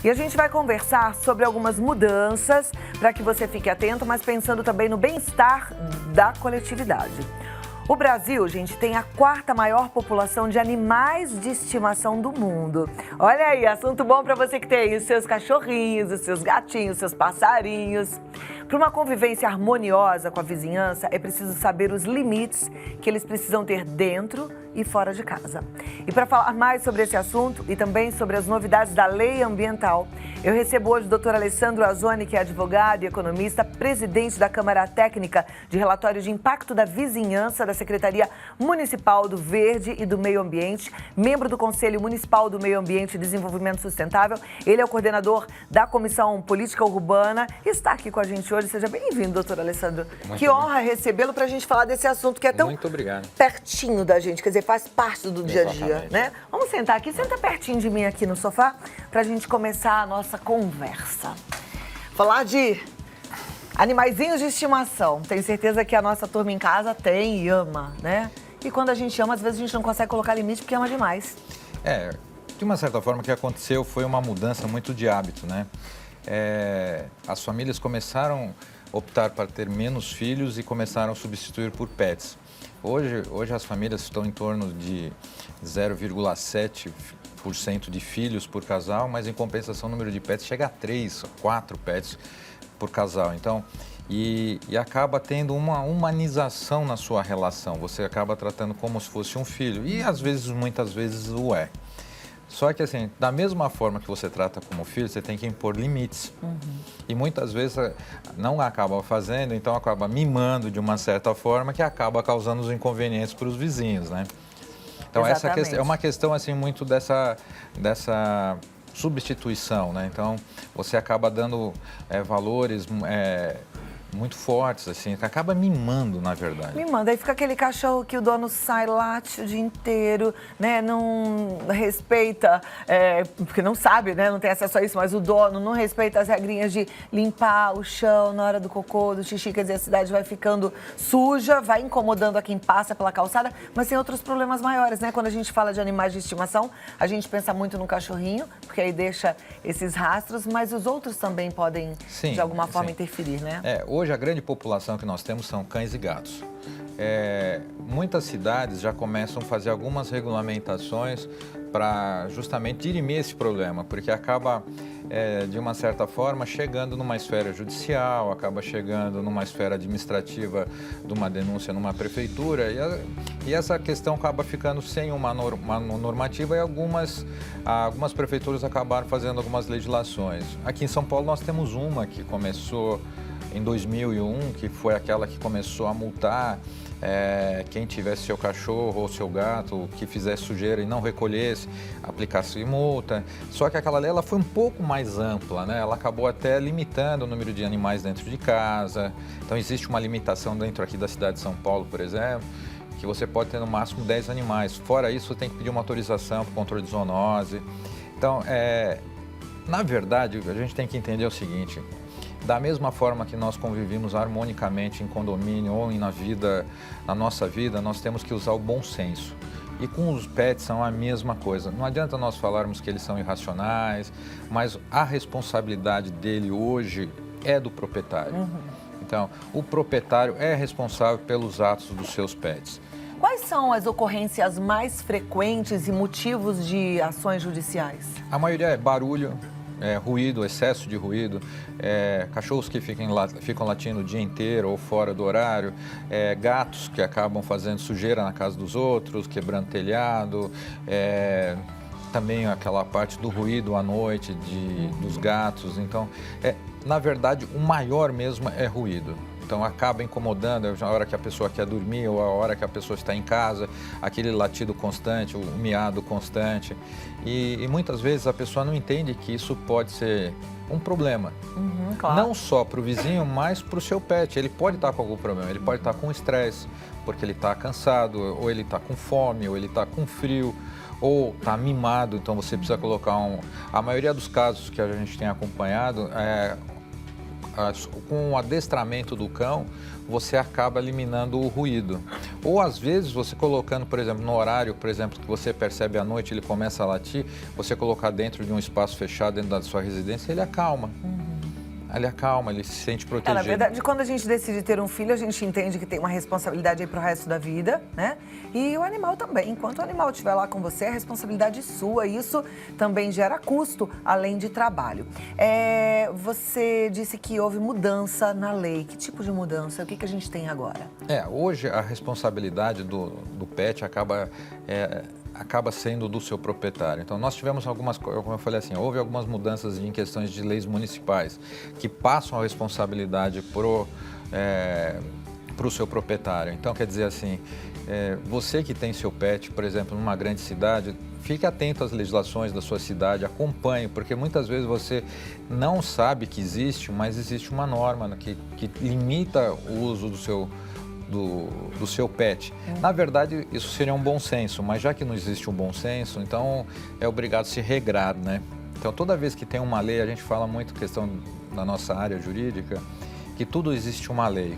E a gente vai conversar sobre algumas mudanças para que você fique atento, mas pensando também no bem-estar da coletividade. O Brasil, gente, tem a quarta maior população de animais de estimação do mundo. Olha aí, assunto bom para você que tem os seus cachorrinhos, os seus gatinhos, os seus passarinhos. Para uma convivência harmoniosa com a vizinhança, é preciso saber os limites que eles precisam ter dentro e fora de casa. E para falar mais sobre esse assunto e também sobre as novidades da lei ambiental, eu recebo hoje o Dr. Alessandro Azzoni, que é advogado e economista, presidente da Câmara Técnica de Relatório de Impacto da Vizinhança da Secretaria Municipal do Verde e do Meio Ambiente, membro do Conselho Municipal do Meio Ambiente e Desenvolvimento Sustentável. Ele é o coordenador da Comissão Política Urbana e está aqui com a gente hoje. Seja bem-vindo, doutor Alessandro. Que honra recebê-lo para a gente falar desse assunto que é tão pertinho da gente, quer dizer, faz parte do dia a dia, né? Vamos sentar aqui, senta pertinho de mim aqui no sofá para a gente começar a nossa conversa. Falar de animaizinhos de estimação. Tenho certeza que a nossa turma em casa tem e ama, né? E quando a gente ama, às vezes a gente não consegue colocar limite porque ama demais. De uma certa forma, o que aconteceu foi uma mudança muito de hábito, né? As famílias começaram a optar para ter menos filhos e começaram a substituir por pets. Hoje as famílias estão em torno de 0,7% de filhos por casal, mas em compensação o número de pets chega a 3, 4 pets por casal. Então, e acaba tendo uma humanização na sua relação. Você acaba tratando como se fosse um filho e às vezes, muitas vezes o é. Só que assim, da mesma forma que você trata como filho, você tem que impor limites. E muitas vezes não acaba fazendo, então acaba mimando de uma certa forma que acaba causando os inconvenientes para os vizinhos, né? Então essa é uma questão assim muito dessa substituição, né? Então você acaba dando valores muito fortes, assim, acaba mimando, na verdade. Mimando, aí fica aquele cachorro que o dono sai, late o dia inteiro, né, não respeita, porque não sabe, né, não tem acesso a isso, mas o dono não respeita as regrinhas de limpar o chão na hora do cocô, do xixi, quer dizer, a cidade vai ficando suja, vai incomodando a quem passa pela calçada, mas tem outros problemas maiores, né, quando a gente fala de animais de estimação, a gente pensa muito no cachorrinho, porque aí deixa esses rastros, mas os outros também podem, de alguma forma, interferir, né? Hoje a grande população que nós temos são cães e gatos. Muitas cidades já começam a fazer algumas regulamentações para justamente dirimir esse problema, porque acaba, de uma certa forma, chegando numa esfera judicial, acaba chegando numa esfera administrativa de uma denúncia numa prefeitura e essa questão acaba ficando sem uma normativa e algumas prefeituras acabaram fazendo algumas legislações. Aqui em São Paulo nós temos uma que começou em 2001, que foi aquela que começou a multar quem tivesse seu cachorro ou seu gato que fizesse sujeira e não recolhesse, aplicasse multa. Só que aquela lei ela foi um pouco mais ampla, né? Ela acabou até limitando o número de animais dentro de casa. Então existe uma limitação dentro aqui da cidade de São Paulo, por exemplo, que você pode ter no máximo 10 animais. Fora isso, você tem que pedir uma autorização para o controle de zoonose. Então, na verdade, a gente tem que entender o seguinte: da mesma forma que nós convivemos harmonicamente em condomínio ou na nossa vida, nós temos que usar o bom senso. E com os pets são a mesma coisa. Não adianta nós falarmos que eles são irracionais, mas a responsabilidade dele hoje é do proprietário. Então, o proprietário é responsável pelos atos dos seus pets. Quais são as ocorrências mais frequentes e motivos de ações judiciais? A maioria é barulho, ruído, excesso de ruído, cachorros que ficam latindo o dia inteiro ou fora do horário, gatos que acabam fazendo sujeira na casa dos outros, quebrando telhado, também aquela parte do ruído à noite dos gatos. Então, na verdade, o maior mesmo é ruído. Então acaba incomodando a hora que a pessoa quer dormir ou a hora que a pessoa está em casa, aquele latido constante, o miado constante. E muitas vezes a pessoa não entende que isso pode ser um problema. Claro. Não só para o vizinho, mas para o seu pet. Ele pode estar com algum problema, ele pode estar com estresse, porque ele está cansado, ou ele está com fome, ou ele está com frio, ou está mimado, então você precisa colocar A maioria dos casos que a gente tem acompanhado, com o adestramento do cão, você acaba eliminando o ruído. Ou às vezes você colocando, por exemplo, no horário, por exemplo, que você percebe à noite, ele começa a latir, você colocar dentro de um espaço fechado dentro da sua residência, ele acalma. Ele acalma, ele se sente protegido. Na verdade, quando a gente decide ter um filho, a gente entende que tem uma responsabilidade aí pro resto da vida, né? E o animal também. Enquanto o animal estiver lá com você, é responsabilidade sua. Isso também gera custo, além de trabalho. Você disse que houve mudança na lei. Que tipo de mudança? O que a gente tem agora? Hoje a responsabilidade do pet acaba sendo do seu proprietário. Então, nós tivemos algumas, como eu falei assim, houve algumas mudanças em questões de leis municipais que passam a responsabilidade pro seu proprietário. Então, quer dizer assim, você que tem seu pet, por exemplo, numa grande cidade, fique atento às legislações da sua cidade, acompanhe, porque muitas vezes você não sabe que existe, mas existe uma norma que limita o uso do seu pet. Na verdade, isso seria um bom senso, mas já que não existe um bom senso, então é obrigado a se regrar, né? Então, toda vez que tem uma lei, a gente fala muito questão da nossa área jurídica, que tudo existe uma lei.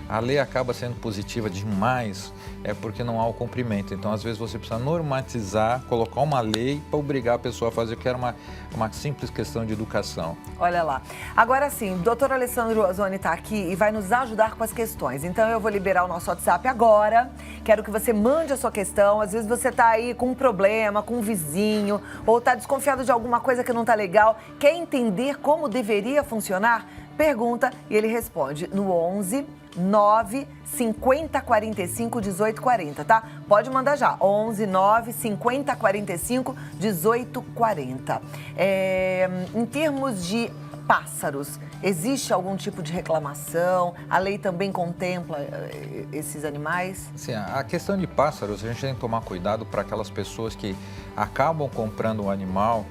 A lei acaba sendo positiva demais porque não há o cumprimento. Então, às vezes, você precisa normatizar, colocar uma lei para obrigar a pessoa a fazer o que era uma simples questão de educação. Olha lá. Agora sim, o doutor Alessandro Azzoni está aqui e vai nos ajudar com as questões. Então, eu vou liberar o nosso WhatsApp agora. Quero que você mande a sua questão. Às vezes, você está aí com um problema, com um vizinho, ou está desconfiado de alguma coisa que não está legal, quer entender como deveria funcionar? Pergunta e ele responde no 11 9 50 45 18 40, tá? Pode mandar já, 11 9 50 45 18 40. Em termos de pássaros, existe algum tipo de reclamação? A lei também contempla esses animais? Sim, a questão de pássaros, a gente tem que tomar cuidado para aquelas pessoas que acabam comprando um animal.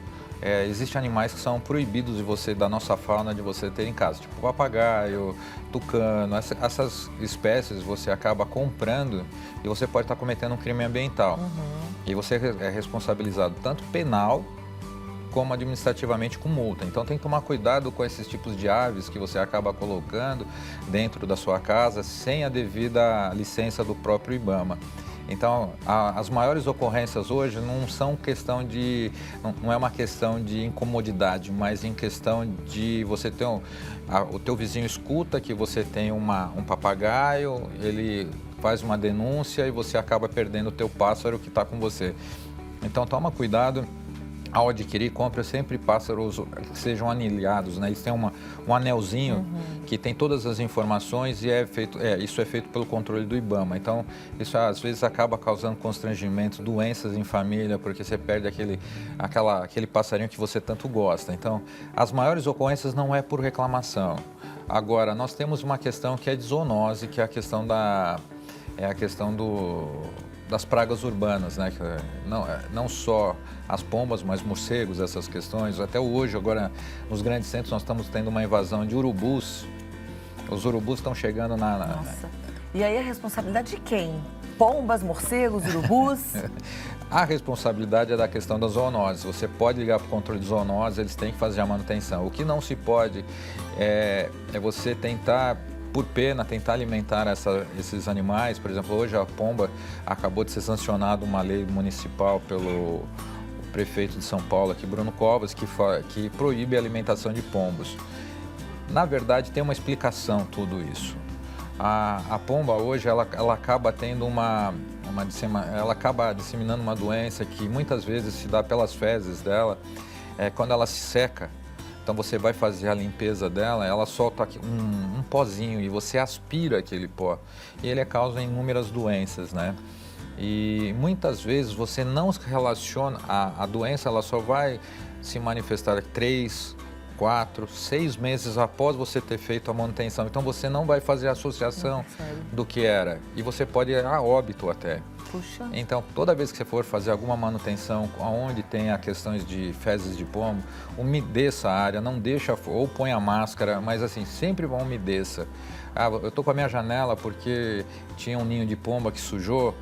Existem animais que são proibidos da nossa fauna, de você ter em casa, tipo papagaio, tucano, essas espécies você acaba comprando e você pode estar cometendo um crime ambiental. E você é responsabilizado tanto penal como administrativamente com multa. Então tem que tomar cuidado com esses tipos de aves que você acaba colocando dentro da sua casa sem a devida licença do próprio IBAMA. Então, as maiores ocorrências hoje não são não é uma questão de incomodidade, mas em questão de você ter o teu vizinho escuta que você tem um papagaio, ele faz uma denúncia e você acaba perdendo o teu pássaro que está com você. Então, toma cuidado. Ao adquirir, compra sempre pássaros que sejam anilhados, né? Eles têm um anelzinho que tem todas as informações e isso é feito pelo controle do IBAMA. Então, isso às vezes acaba causando constrangimentos, doenças em família, porque você perde aquele passarinho que você tanto gosta. Então, as maiores ocorrências não é por reclamação. Agora, nós temos uma questão que é de zoonose, que é a questão das pragas urbanas, né? Não só as pombas, mas morcegos, essas questões. Até hoje, agora, nos grandes centros, nós estamos tendo uma invasão de urubus. Os urubus estão chegando Nossa. E aí a responsabilidade de quem? Pombas, morcegos, urubus? A responsabilidade é da questão das zoonoses. Você pode ligar para o controle de zoonoses, eles têm que fazer a manutenção. O que não se pode é você tentar, por pena, tentar alimentar esses animais. Por exemplo, hoje a pomba acabou de ser sancionada uma lei municipal pelo prefeito de São Paulo, aqui, Bruno Covas, que proíbe a alimentação de pombos. Na verdade, tem uma explicação tudo isso. A pomba hoje, ela acaba tendo ela acaba disseminando uma doença que muitas vezes se dá pelas fezes dela, quando ela se seca. Então você vai fazer a limpeza dela, ela solta um pozinho e você aspira aquele pó. E ele causa inúmeras doenças, né? E muitas vezes você não relaciona, a doença ela só vai se manifestar 3, 4, 6 meses após você ter feito a manutenção. Então você não vai fazer a associação do que era. E você pode ir a óbito até. Puxa. Então, toda vez que você for fazer alguma manutenção onde tem a questões de fezes de pombo, umedeça a área, não deixa, ou põe a máscara, mas assim, sempre umedeça. Eu estou com a minha janela porque tinha um ninho de pomba que sujou.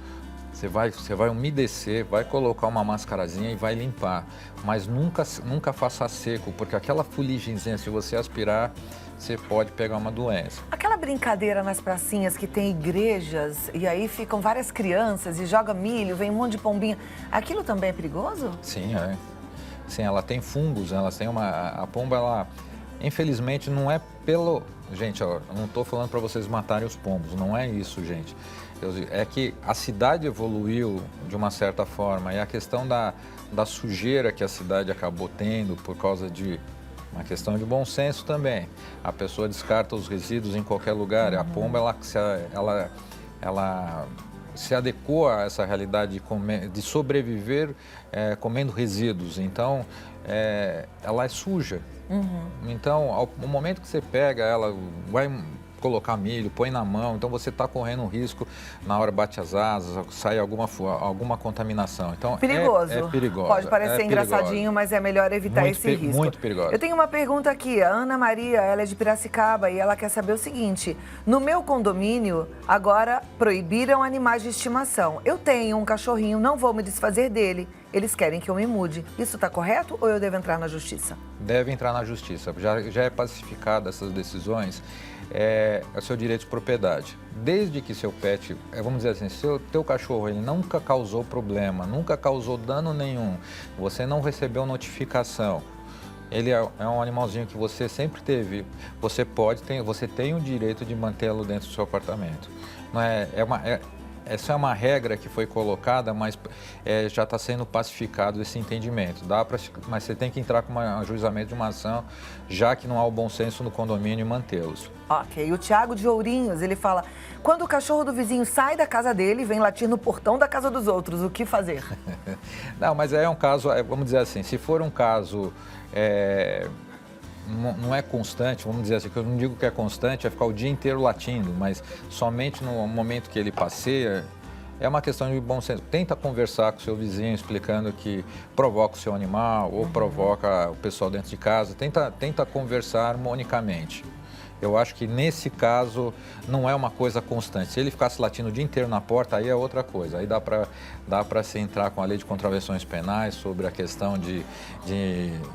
Você vai umedecer, vai colocar uma mascarazinha e vai limpar. Mas nunca faça seco, porque aquela fuligenzinha, se você aspirar, você pode pegar uma doença. Aquela brincadeira nas pracinhas que tem igrejas e aí ficam várias crianças e joga milho, vem um monte de pombinha. Aquilo também é perigoso? Sim, é. Sim, ela tem fungos, ela tem a pomba, ela, infelizmente, não é pelo... Gente, ó, eu não estou falando para vocês matarem os pombos, não é isso, gente. É que a cidade evoluiu de uma certa forma e a questão da sujeira que a cidade acabou tendo por causa de uma questão de bom senso também. A pessoa descarta os resíduos em qualquer lugar. A pomba, ela se adequou a essa realidade de sobreviver comendo resíduos. Então, ela é suja. Então, no momento que você pega ela, vai colocar milho, põe na mão, então você está correndo um risco, na hora bate as asas, sai alguma contaminação. Então, perigoso. É perigoso. Pode parecer engraçadinho, mas é melhor evitar esse risco. Muito perigoso. Eu tenho uma pergunta aqui, a Ana Maria, ela é de Piracicaba e ela quer saber o seguinte: no meu condomínio, agora proibiram animais de estimação. Eu tenho um cachorrinho, não vou me desfazer dele. Eles querem que eu me mude. Isso está correto ou eu devo entrar na justiça? Deve entrar na justiça. Já é pacificada essas decisões. É o seu direito de propriedade. Desde que seu pet, vamos dizer assim, teu cachorro ele nunca causou problema, nunca causou dano nenhum, você não recebeu notificação, ele é um animalzinho que você sempre teve, você tem o direito de mantê-lo dentro do seu apartamento. Não essa é uma regra que foi colocada, mas já está sendo pacificado esse entendimento. Mas você tem que entrar com um ajuizamento de uma ação, já que não há o bom senso no condomínio e mantê-los. Ok. E o Tiago de Ourinhos, ele fala: quando o cachorro do vizinho sai da casa dele e vem latir no portão da casa dos outros, o que fazer? Não, mas é um caso, vamos dizer assim, se for um caso... Não é constante, vamos dizer assim, que eu não digo que é constante, é ficar o dia inteiro latindo, mas somente no momento que ele passeia, é uma questão de bom senso. Tenta conversar com o seu vizinho explicando que provoca o seu animal ou provoca o pessoal dentro de casa, tenta conversar harmonicamente. Eu acho que nesse caso não é uma coisa constante. Se ele ficasse latindo o dia inteiro na porta, aí é outra coisa. Aí dá para se entrar com a lei de contravenções penais sobre a questão de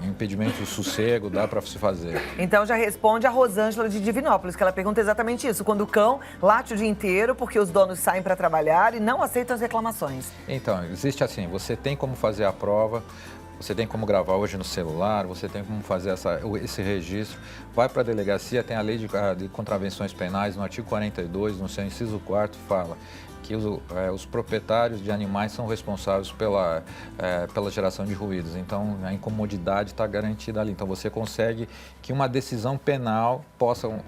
impedimento de sossego, dá para se fazer. Então já responde a Rosângela de Divinópolis, que ela pergunta exatamente isso. Quando o cão late o dia inteiro porque os donos saem para trabalhar e não aceitam as reclamações. Então, existe assim, você tem como fazer a prova, você tem como gravar hoje no celular, você tem como fazer esse registro. Vai para a delegacia, tem a lei de contravenções penais, no artigo 42, no seu inciso 4º, fala que os proprietários de animais são responsáveis pela geração de ruídos. Então, a incomodidade está garantida ali. Então, você consegue que uma decisão penal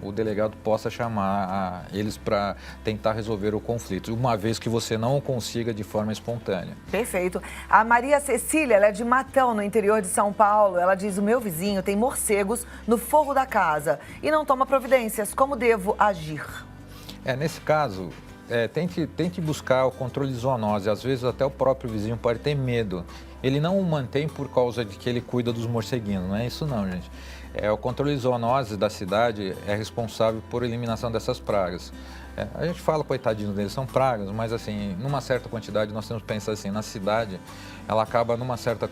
o delegado possa chamar eles para tentar resolver o conflito, uma vez que você não o consiga de forma espontânea. Perfeito. A Maria Cecília, ela é de Matão, no interior de São Paulo. Ela diz: o meu vizinho tem morcegos no forro da casa e não toma providências. Como devo agir? Nesse caso... tente buscar o controle de zoonose. Às vezes até o próprio vizinho pode ter medo. Ele não o mantém por causa de que ele cuida dos morceguinhos, não é isso não, gente. O controle de zoonose da cidade é responsável por eliminação dessas pragas. A gente fala, coitadinho deles, são pragas, mas assim, numa certa quantidade, nós temos que pensar assim, na cidade, ela acaba numa certa...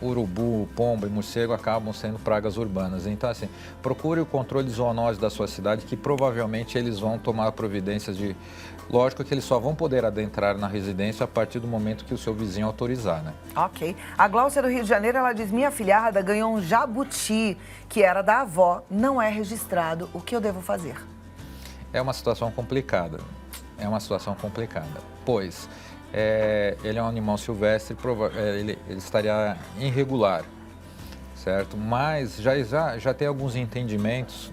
urubu, pomba e morcego acabam sendo pragas urbanas. Então, assim, procure o controle de zoonose da sua cidade, que provavelmente eles vão tomar providências de... Lógico que eles só vão poder adentrar na residência a partir do momento que o seu vizinho autorizar, né? Ok. A Gláucia do Rio de Janeiro, ela diz: minha afilhada ganhou um jabuti, que era da avó, não é registrado. O que eu devo fazer? É uma situação complicada. Pois ele é um animal silvestre, ele estaria irregular, certo? Mas já tem alguns entendimentos,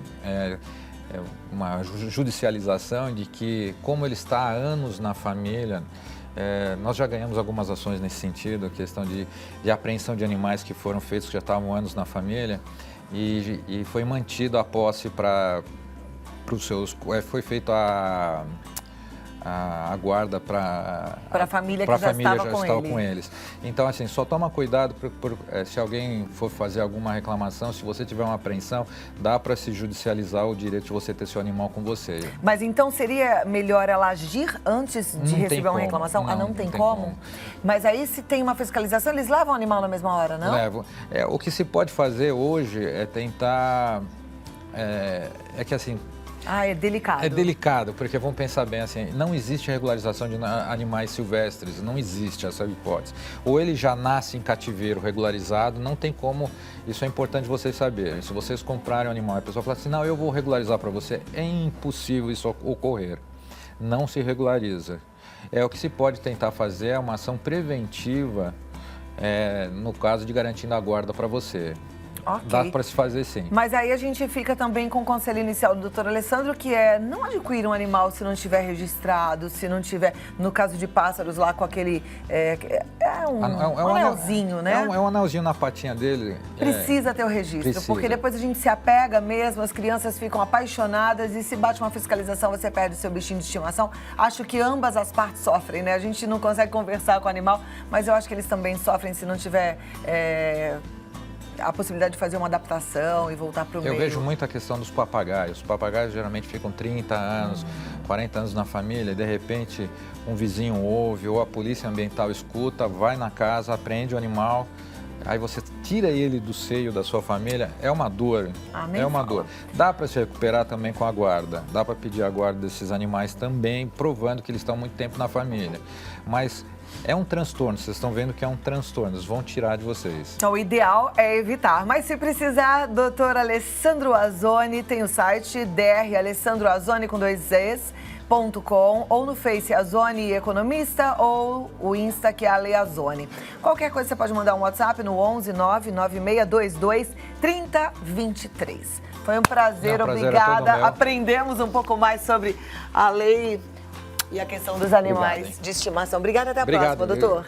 uma judicialização de que, como ele está há anos na família, nós já ganhamos algumas ações nesse sentido, a questão de apreensão de animais que foram feitos, que já estavam há anos na família, e foi mantido a posse para os seus... foi feito a guarda para a família que já estava com eles. Então, assim, só toma cuidado se alguém for fazer alguma reclamação, se você tiver uma apreensão, dá para se judicializar o direito de você ter seu animal com você. Mas então seria melhor ela agir antes de receber uma reclamação? Não tem como? Mas aí se tem uma fiscalização, eles levam o animal na mesma hora, não? Levam. O que se pode fazer hoje é tentar... É que assim... É delicado. É delicado, porque vamos pensar bem assim, não existe regularização de animais silvestres, não existe essa hipótese. Ou ele já nasce em cativeiro regularizado, não tem como, isso é importante vocês saberem. Se vocês comprarem um animal e a pessoa falar assim, não, eu vou regularizar para você, é impossível isso ocorrer. Não se regulariza. O que se pode tentar fazer é uma ação preventiva, no caso de garantindo a guarda para você. Okay. Dá para se fazer sim. Mas aí a gente fica também com o conselho inicial do doutor Alessandro, que é não adquirir um animal se não estiver registrado, se não tiver, no caso de pássaros lá com aquele, um anelzinho, né? É um anelzinho na patinha dele. Precisa ter o registro, porque depois a gente se apega mesmo, as crianças ficam apaixonadas e se bate uma fiscalização, você perde o seu bichinho de estimação. Acho que ambas as partes sofrem, né? A gente não consegue conversar com o animal, mas eu acho que eles também sofrem se não tiver... a possibilidade de fazer uma adaptação e voltar para o meio. Eu vejo muito a questão dos papagaios. Os papagaios geralmente ficam 30 anos, 40 anos na família e de repente um vizinho ouve ou a polícia ambiental escuta, vai na casa, apreende o animal, aí você tira ele do seio da sua família, é uma dor, dor. Dá para se recuperar também com a guarda, dá para pedir a guarda desses animais também, provando que eles estão muito tempo na família, mas... É um transtorno, vocês estão vendo que é um transtorno, eles vão tirar de vocês. Então, o ideal é evitar. Mas se precisar, doutor Alessandro Azzoni, tem o site dralessandroazzoni com 2 Zs.com, ou no Face Azzoni Economista, ou o Insta que é Ale Azzoni. Qualquer coisa você pode mandar um WhatsApp no 11 99622 3023. Foi um prazer, obrigada. Aprendemos um pouco mais sobre a lei e a questão dos animais de estimação. Obrigada, até a próxima, doutor.